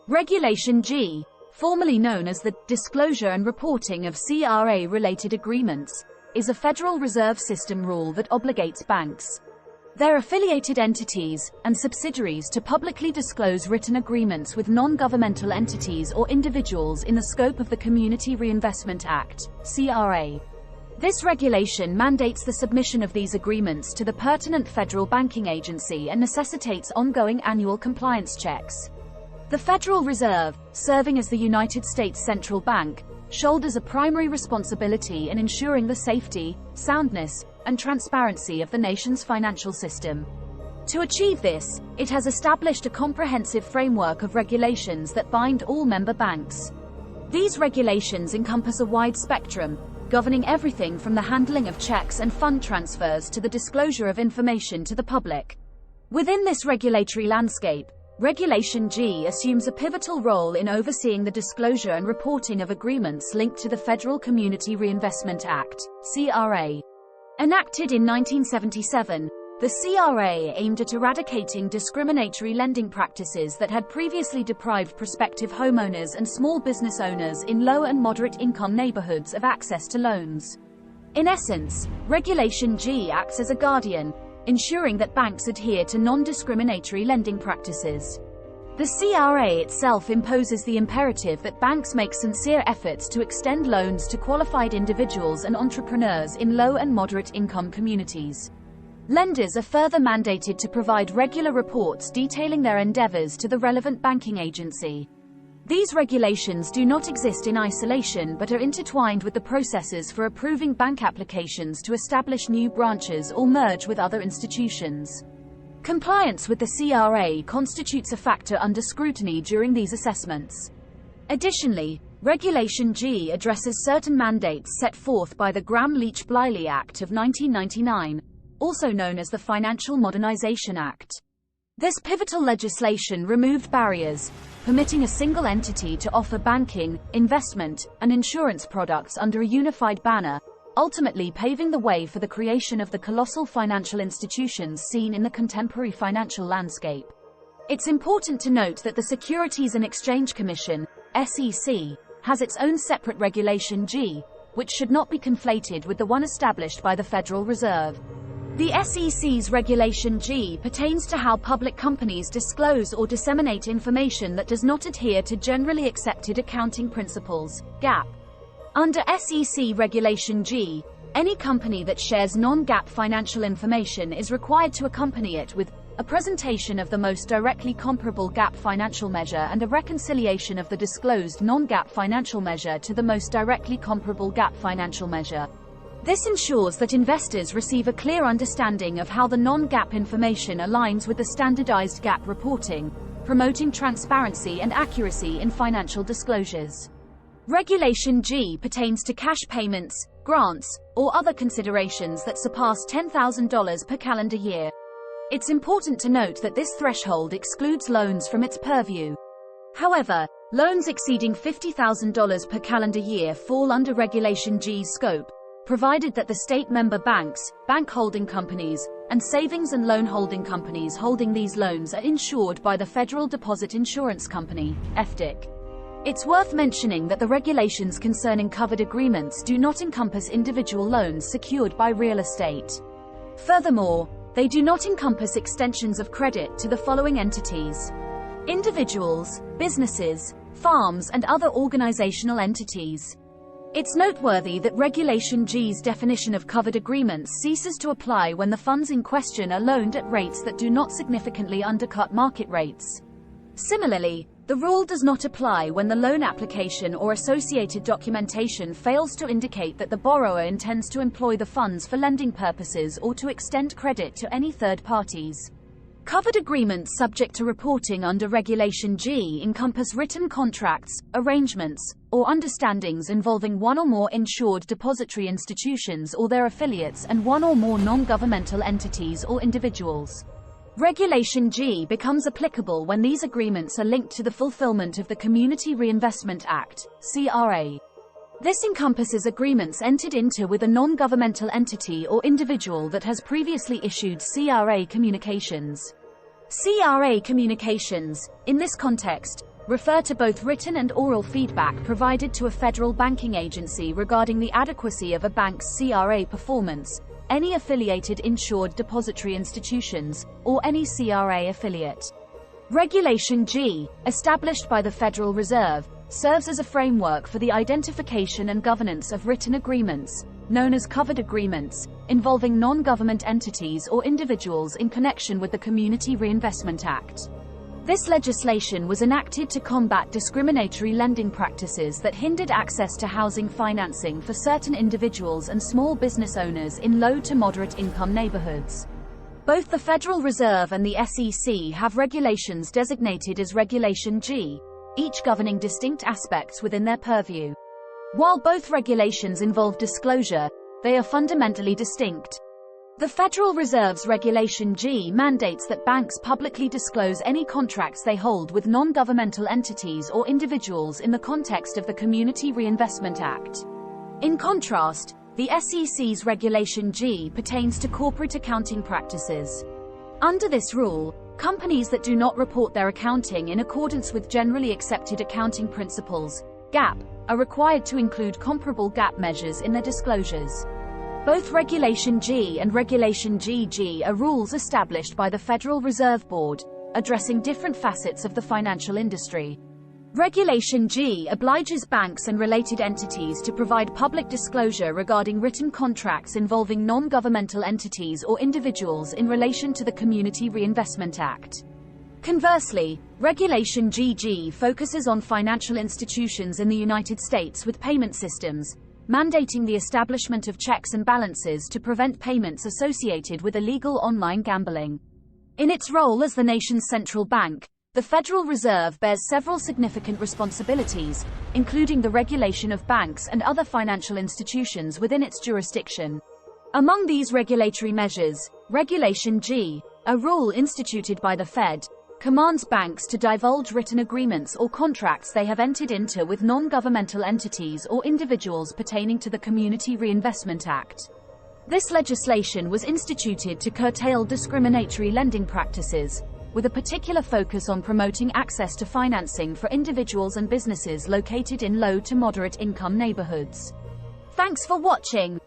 Regulation G, formerly known as the Disclosure and Reporting of CRA-related Agreements, is a Federal Reserve System rule that obligates banks, their affiliated entities, and subsidiaries to publicly disclose written agreements with non-governmental entities or individuals in the scope of the Community Reinvestment Act, CRA. This regulation mandates the submission of these agreements to the pertinent federal banking agency and necessitates ongoing annual compliance checks. The Federal Reserve, serving as the United States Central Bank, shoulders a primary responsibility in ensuring the safety, soundness, and transparency of the nation's financial system. To achieve this, it has established a comprehensive framework of regulations that bind all member banks. These regulations encompass a wide spectrum, governing everything from the handling of checks and fund transfers to the disclosure of information to the public. Within this regulatory landscape, Regulation G assumes a pivotal role in overseeing the disclosure and reporting of agreements linked to the Federal Community Reinvestment Act, CRA. Enacted in 1977, the CRA aimed at eradicating discriminatory lending practices that had previously deprived prospective homeowners and small business owners in low and moderate income neighborhoods of access to loans. In essence, Regulation G acts as a guardian, ensuring that banks adhere to non-discriminatory lending practices. The CRA itself imposes the imperative that banks make sincere efforts to extend loans to qualified individuals and entrepreneurs in low and moderate income communities. Lenders are further mandated to provide regular reports detailing their endeavors to the relevant banking agency. These regulations do not exist in isolation but are intertwined with the processes for approving bank applications to establish new branches or merge with other institutions. Compliance with the CRA constitutes a factor under scrutiny during these assessments. Additionally, Regulation G addresses certain mandates set forth by the Gramm-Leach-Bliley Act of 1999, also known as the Financial Modernization Act. This pivotal legislation removed barriers, permitting a single entity to offer banking, investment, and insurance products under a unified banner, ultimately paving the way for the creation of the colossal financial institutions seen in the contemporary financial landscape. It's important to note that the Securities and Exchange Commission, SEC, has its own separate Regulation G, which should not be conflated with the one established by the Federal Reserve. The SEC's Regulation G pertains to how public companies disclose or disseminate information that does not adhere to generally accepted accounting principles, GAAP. Under SEC Regulation G, any company that shares non-GAAP financial information is required to accompany it with a presentation of the most directly comparable GAAP financial measure and a reconciliation of the disclosed non-GAAP financial measure to the most directly comparable GAAP financial measure. This ensures that investors receive a clear understanding of how the non-GAAP information aligns with the standardized GAAP reporting, promoting transparency and accuracy in financial disclosures. Regulation G pertains to cash payments, grants, or other considerations that surpass $10,000 per calendar year. It's important to note that this threshold excludes loans from its purview. However, loans exceeding $50,000 per calendar year fall under Regulation G's scope, provided that the state member banks, bank holding companies, and savings and loan holding companies holding these loans are insured by the Federal Deposit Insurance Company, FDIC. It's worth mentioning that the regulations concerning covered agreements do not encompass individual loans secured by real estate. Furthermore, they do not encompass extensions of credit to the following entities: individuals, businesses, farms, and other organizational entities. It's noteworthy that Regulation G's definition of covered agreements ceases to apply when the funds in question are loaned at rates that do not significantly undercut market rates. Similarly, the rule does not apply when the loan application or associated documentation fails to indicate that the borrower intends to employ the funds for lending purposes or to extend credit to any third parties. Covered agreements subject to reporting under Regulation G encompass written contracts, arrangements, or understandings involving one or more insured depository institutions or their affiliates and one or more non-governmental entities or individuals. Regulation G becomes applicable when these agreements are linked to the fulfillment of the Community Reinvestment Act, CRA. This encompasses agreements entered into with a non-governmental entity or individual that has previously issued CRA communications. CRA communications, in this context, refer to both written and oral feedback provided to a federal banking agency regarding the adequacy of a bank's CRA performance, any affiliated insured depository institutions, or any CRA affiliate. Regulation G, established by the Federal Reserve, serves as a framework for the identification and governance of written agreements, known as covered agreements, involving non-government entities or individuals in connection with the Community Reinvestment Act. This legislation was enacted to combat discriminatory lending practices that hindered access to housing financing for certain individuals and small business owners in low to moderate income neighborhoods. Both the Federal Reserve and the SEC have regulations designated as Regulation G, each governing distinct aspects within their purview. While both regulations involve disclosure, they are fundamentally distinct. The Federal Reserve's Regulation G mandates that banks publicly disclose any contracts they hold with non-governmental entities or individuals in the context of the Community Reinvestment Act. In contrast, the SEC's Regulation G pertains to corporate accounting practices. Under this rule, companies that do not report their accounting in accordance with generally accepted accounting principles, GAAP, are required to include comparable GAAP measures in their disclosures. Both Regulation G and Regulation GG are rules established by the Federal Reserve Board, addressing different facets of the financial industry. Regulation G obliges banks and related entities to provide public disclosure regarding written contracts involving non-governmental entities or individuals in relation to the Community Reinvestment Act. Conversely, Regulation GG focuses on financial institutions in the United States with payment systems, mandating the establishment of checks and balances to prevent payments associated with illegal online gambling. In its role as the nation's central bank, the Federal Reserve bears several significant responsibilities, including the regulation of banks and other financial institutions within its jurisdiction. Among these regulatory measures, Regulation G, a rule instituted by the Fed, commands banks to divulge written agreements or contracts they have entered into with non-governmental entities or individuals pertaining to the Community Reinvestment Act. This legislation was instituted to curtail discriminatory lending practices, with a particular focus on promoting access to financing for individuals and businesses located in low to moderate income neighborhoods. Thanks for watching.